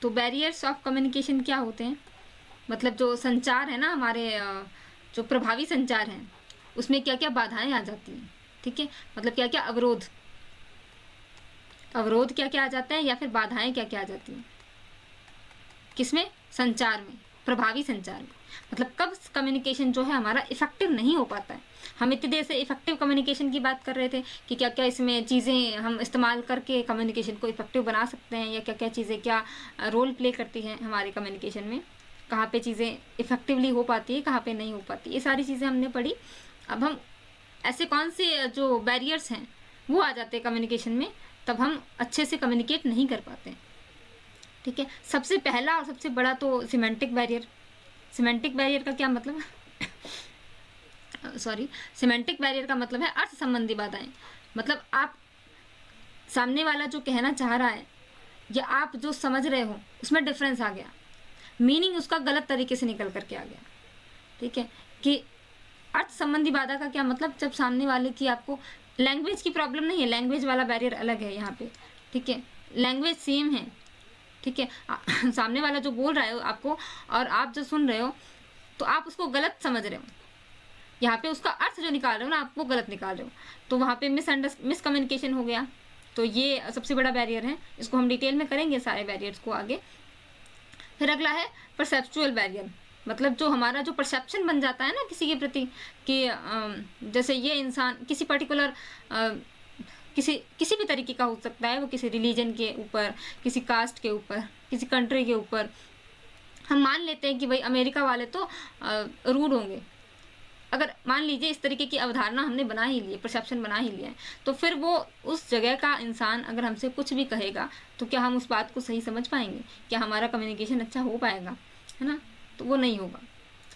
तो barriers of communication क्या होते हैं, मतलब जो संचार है ना हमारे, जो प्रभावी संचार है उसमें क्या क्या बाधाएं आ जाती हैं, ठीक है, मतलब क्या क्या अवरोध क्या क्या आ जाता है, या फिर बाधाएं क्या क्या आ जाती हैं, किसमें, संचार में, प्रभावी संचार में। मतलब कब कम्युनिकेशन जो है हमारा इफेक्टिव नहीं हो पाता है। हम इतनी देर से इफेक्टिव कम्युनिकेशन की बात कर रहे थे कि क्या क्या इसमें चीज़ें हम इस्तेमाल करके कम्युनिकेशन को इफेक्टिव बना सकते हैं, या क्या क्या चीज़ें क्या रोल प्ले करती हैं हमारे कम्युनिकेशन में, कहाँ पे चीज़ें इफेक्टिवली हो पाती है, कहाँ पे नहीं हो पाती, ये सारी चीज़ें हमने पढ़ी। अब हम ऐसे कौन से जो बैरियर्स हैं वो आ जाते हैं कम्युनिकेशन में, तब हम अच्छे से कम्युनिकेट नहीं कर पाते, ठीक है। सबसे पहला और सबसे बड़ा तो सिमेंटिक बैरियर। सिमेंटिक बैरियर का क्या मतलब सिमेंटिक बैरियर का मतलब है अर्थ संबंधी बाधाएं। मतलब आप सामने वाला जो कहना चाह रहा है या आप जो समझ रहे हो उसमें डिफरेंस आ गया, मीनिंग उसका गलत तरीके से निकल करके आ गया, ठीक है। कि अर्थ संबंधी बाधा का क्या मतलब, जब सामने वाले की आपको लैंग्वेज की प्रॉब्लम नहीं है, लैंग्वेज वाला बैरियर अलग है यहाँ पे, ठीक है, लैंग्वेज सेम है, ठीक है। सामने वाला जो बोल रहा है आपको और आप जो सुन रहे हो तो आप उसको गलत समझ रहे हो, यहाँ पे उसका अर्थ जो निकाल रहे हो ना आप वो गलत निकाल रहे हो, तो वहाँ पे मिसकम्युनिकेशन हो गया। तो ये सबसे बड़ा बैरियर है, इसको हम डिटेल में करेंगे सारे बैरियर्स को आगे। फिर अगला है परसेप्चुअल बैरियर। मतलब जो हमारा जो परसेप्शन बन जाता है ना किसी के प्रति कि जैसे ये इंसान किसी पर्टिकुलर किसी भी तरीके का हो सकता है, वो किसी रिलीजन के ऊपर, किसी कास्ट के ऊपर, किसी कंट्री के ऊपर, हम मान लेते हैं कि भाई अमेरिका वाले तो रूड होंगे। अगर मान लीजिए इस तरीके की अवधारणा हमने बना ही ली है, परसेप्शन बना ही लिया है, तो फिर वो उस जगह का इंसान अगर हमसे कुछ भी कहेगा तो क्या हम उस बात को सही समझ पाएंगे, क्या हमारा कम्युनिकेशन अच्छा हो पाएगा, है ना। तो वो नहीं होगा।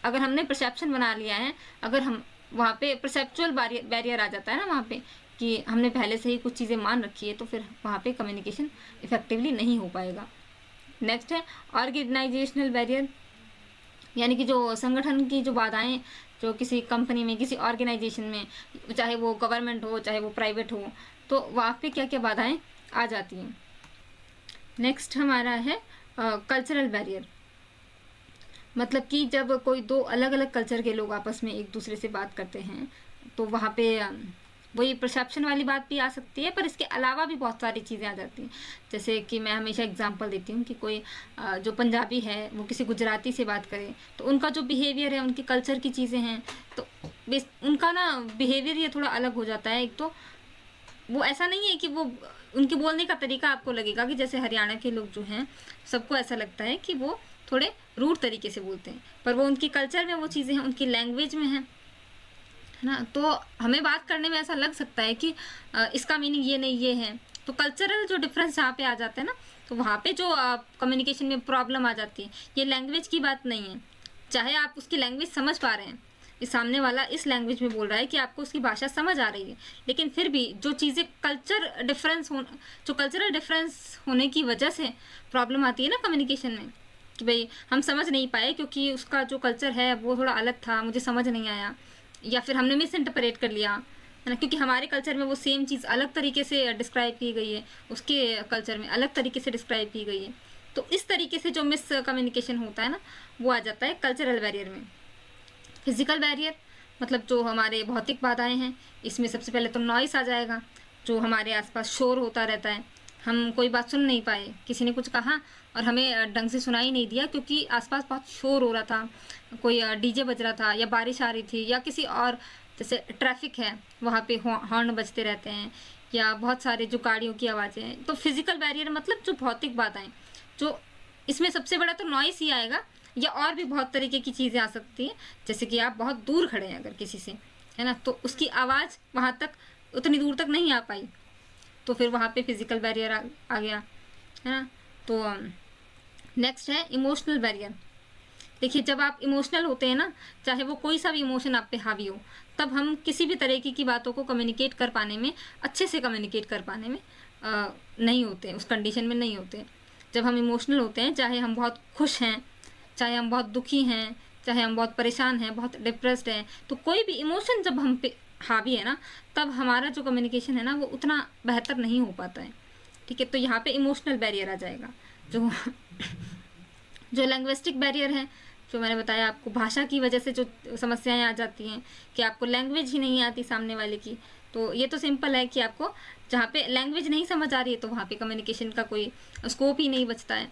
अगर हमने परसेप्शन बना लिया है, अगर हम वहाँ पे परसेप्चुअल बैरियर आ जाता है ना वहाँ पे कि हमने पहले से ही कुछ चीज़ें मान रखी है, तो फिर वहाँ पे कम्युनिकेशन इफेक्टिवली नहीं हो पाएगा। नेक्स्ट है ऑर्गेनाइजेशनल बैरियर, यानी कि जो संगठन की जो बाधाएं, जो किसी कंपनी में, किसी ऑर्गेनाइजेशन में, चाहे वो गवर्नमेंट हो चाहे वो प्राइवेट हो, तो वहाँ पे क्या क्या बाधाएं आ जाती हैं। नेक्स्ट हमारा है कल्चरल बैरियर। मतलब कि जब कोई दो अलग अलग कल्चर के लोग आपस में एक दूसरे से बात करते हैं तो वहाँ पे वही परसेप्शन वाली बात भी आ सकती है, पर इसके अलावा भी बहुत सारी चीज़ें आ जाती हैं। जैसे कि मैं हमेशा एग्जांपल देती हूँ कि कोई जो पंजाबी है वो किसी गुजराती से बात करे तो उनका जो बिहेवियर है, उनकी कल्चर की चीज़ें हैं, तो उनका ना बिहेवियर ये थोड़ा अलग हो जाता है। एक तो वो ऐसा नहीं है कि वो उनके बोलने का तरीका आपको लगेगा कि जैसे हरियाणा के लोग जो हैं सबको ऐसा लगता है कि वो थोड़े रूड तरीके से बोलते हैं, पर वो उनकी कल्चर में वो चीज़ें हैं, उनकी लैंग्वेज में है ना। तो हमें बात करने में ऐसा लग सकता है कि इसका मीनिंग ये नहीं ये है। तो कल्चरल जो डिफरेंस यहाँ पे आ जाता है ना, तो वहाँ पे जो कम्युनिकेशन में प्रॉब्लम आ जाती है, ये लैंग्वेज की बात नहीं है। चाहे आप उसकी लैंग्वेज समझ पा रहे हैं, इस सामने वाला इस लैंग्वेज में बोल रहा है कि आपको उसकी भाषा समझ आ रही है, लेकिन फिर भी जो चीज़ें कल्चरल डिफरेंस होने की वजह से प्रॉब्लम आती है ना कम्युनिकेशन में, कि भाई हम समझ नहीं पाए क्योंकि उसका जो कल्चर है वो थोड़ा अलग था, मुझे समझ नहीं आया, या फिर हमने मिस इंटरप्रेट कर लिया, है ना, क्योंकि हमारे कल्चर में वो सेम चीज़ अलग तरीके से डिस्क्राइब की गई है, उसके कल्चर में अलग तरीके से डिस्क्राइब की गई है। तो इस तरीके से जो मिस कम्युनिकेशन होता है ना, वो आ जाता है कल्चरल बैरियर में। फिजिकल बैरियर मतलब जो हमारे भौतिक बाधाएं हैं, इसमें सबसे पहले तो नॉइस आ जाएगा, जो हमारे आसपास शोर होता रहता है, हम कोई बात सुन नहीं पाए, किसी ने कुछ कहा और हमें ढंग से सुनाई नहीं दिया क्योंकि आसपास बहुत शोर हो रहा था, कोई डीजे बज रहा था, या बारिश आ रही थी, या किसी और जैसे ट्रैफिक है वहाँ पे हॉर्न बजते रहते हैं, या बहुत सारे जो गाड़ियों की आवाज़ें हैं। तो फिजिकल बैरियर मतलब जो भौतिक बाधाएं, जो इसमें सबसे बड़ा तो नॉइस ही आएगा, या और भी बहुत तरीके की चीज़ें आ सकती हैं, जैसे कि आप बहुत दूर खड़े हैं अगर किसी से, है ना, तो उसकी आवाज़ वहाँ तक उतनी दूर तक नहीं आ पाई, तो फिर वहाँ पे फिजिकल बैरियर आ गया, है ना। तो नेक्स्ट है इमोशनल बैरियर। देखिए जब आप इमोशनल होते हैं ना, चाहे वो कोई सा भी इमोशन आप पे हावी हो, तब हम किसी भी तरीके की बातों को कम्युनिकेट कर पाने में, अच्छे से कम्युनिकेट कर पाने में नहीं होते, उस कंडीशन में नहीं होते। जब हम इमोशनल होते हैं, चाहे हम बहुत खुश हैं, चाहे हम बहुत दुखी हैं, चाहे हम बहुत परेशान हैं, बहुत डिप्रेस्ड हैं, तो कोई भी इमोशन जब हम पे हावी है ना, तब हमारा जो कम्युनिकेशन है ना वो उतना बेहतर नहीं हो पाता है, ठीक है। तो यहाँ पे इमोशनल बैरियर आ जाएगा, जो जो लैंग्विस्टिक बैरियर है, जो मैंने बताया आपको, भाषा की वजह से जो समस्याएं आ जाती हैं कि आपको लैंग्वेज ही नहीं आती सामने वाले की, तो ये तो सिंपल है कि आपको जहाँ पे लैंग्वेज नहीं समझ आ रही है तो वहाँ पे कम्युनिकेशन का कोई स्कोप ही नहीं बचता है,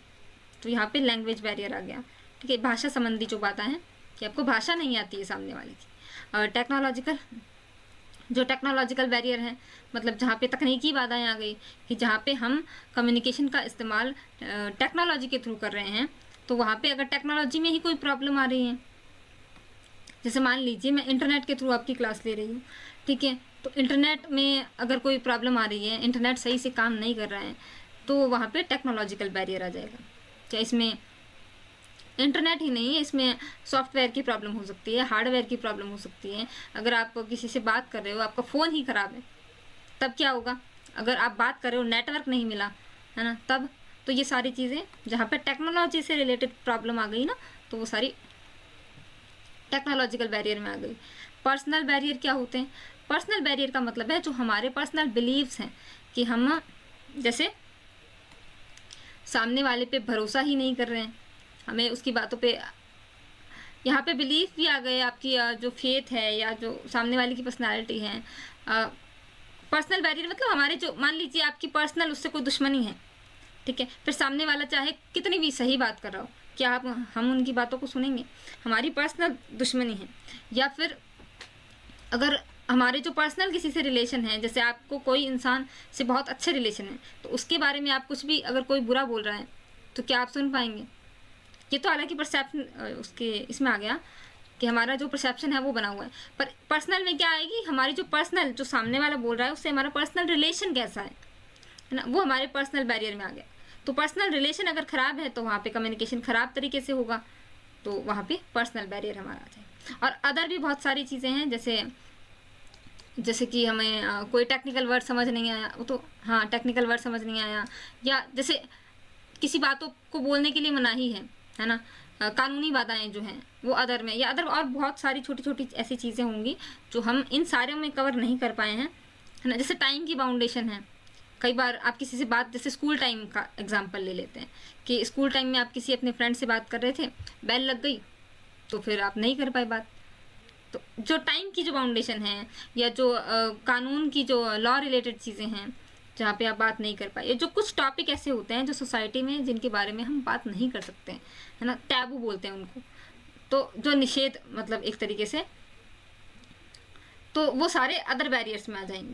तो यहाँ पे लैंग्वेज बैरियर आ गया। ठीक है, भाषा संबंधी जो बातें हैं कि आपको भाषा नहीं आती है सामने वाले की। और टेक्नोलॉजिकल बैरियर है, मतलब जहाँ पे तकनीकी बाधाएं आ गई कि जहाँ पे हम कम्युनिकेशन का इस्तेमाल टेक्नोलॉजी के थ्रू कर रहे हैं, तो वहाँ पे अगर टेक्नोलॉजी में ही कोई प्रॉब्लम आ रही है, जैसे मान लीजिए मैं इंटरनेट के थ्रू आपकी क्लास ले रही हूँ, ठीक है, तो इंटरनेट में अगर कोई प्रॉब्लम आ रही है, इंटरनेट सही से काम नहीं कर रहा है, तो वहाँ पे टेक्नोलॉजिकल बैरियर आ जाएगा। क्या इसमें इंटरनेट ही नहीं है, इसमें सॉफ्टवेयर की प्रॉब्लम हो सकती है, हार्डवेयर की प्रॉब्लम हो सकती है। अगर आप किसी से बात कर रहे हो, आपका फ़ोन ही ख़राब है, तब क्या होगा? अगर आप बात कर रहे हो, नेटवर्क नहीं मिला, है ना, तब तो ये सारी चीज़ें जहाँ पे टेक्नोलॉजी से रिलेटेड प्रॉब्लम आ गई ना, तो वो सारी टेक्नोलॉजिकल बैरियर में आ गई। पर्सनल बैरियर क्या होते हैं? पर्सनल बैरियर का मतलब है जो हमारे पर्सनल बिलीव्स हैं, कि हम जैसे सामने वाले पे भरोसा ही नहीं कर रहे हैं, हमें उसकी बातों पे, यहाँ पे बिलीफ भी आ गए, आपकी जो फेथ है या जो सामने वाले की पर्सनालिटी है। पर्सनल बैरियर मतलब हमारे जो, मान लीजिए आपकी पर्सनल उससे कोई दुश्मनी है, ठीक है, फिर सामने वाला चाहे कितनी भी सही बात कर रहा हो, क्या हम उनकी बातों को सुनेंगे? हमारी पर्सनल दुश्मनी है। या फिर अगर हमारे जो पर्सनल किसी से रिलेशन है, जैसे आपको कोई इंसान से बहुत अच्छे रिलेशन है, तो उसके बारे में आप कुछ भी अगर कोई बुरा बोल रहा है, तो क्या आप सुन पाएंगे? ये तो हालांकि परसेप्शन उसके इसमें आ गया कि हमारा जो परसेप्शन है वो बना हुआ है, पर पर्सनल में क्या आएगी? हमारी जो पर्सनल, जो सामने वाला बोल रहा है उससे हमारा पर्सनल रिलेशन कैसा है ना, वो हमारे पर्सनल बैरियर में आ गया। तो पर्सनल रिलेशन अगर ख़राब है तो वहाँ पे कम्युनिकेशन ख़राब तरीके से होगा, तो वहाँ पे पर्सनल बैरियर हमारा आ जाए। और अदर भी बहुत सारी चीज़ें हैं, जैसे कि हमें कोई टेक्निकल वर्ड समझ नहीं आया, वो तो हाँ, टेक्निकल वर्ड समझ नहीं आया, या जैसे किसी बातों को बोलने के लिए मनाही है ना, कानूनी बाधाएं जो हैं वो अदर में, या अदर और बहुत सारी छोटी छोटी ऐसी चीज़ें होंगी जो हम इन सारे में कवर नहीं कर पाए हैं, है ना। जैसे टाइम की बाउंडेशन है, कई बार आप किसी से बात, जैसे स्कूल टाइम का एग्जांपल ले लेते हैं कि स्कूल टाइम में आप किसी अपने फ्रेंड से बात कर रहे थे, बेल लग गई तो फिर आप नहीं कर पाए बात। तो जो टाइम की जो बाउंडेशन है, या जो कानून की जो लॉ रिलेटेड चीज़ें हैं जहाँ पे आप बात नहीं कर पाए, जो कुछ टॉपिक ऐसे होते हैं जो सोसाइटी में जिनके बारे में हम बात नहीं कर सकते हैं, है ना, टैबू बोलते हैं उनको, तो जो निषेध मतलब एक तरीके से, तो वो सारे अदर बैरियर्स में आ जाएंगे।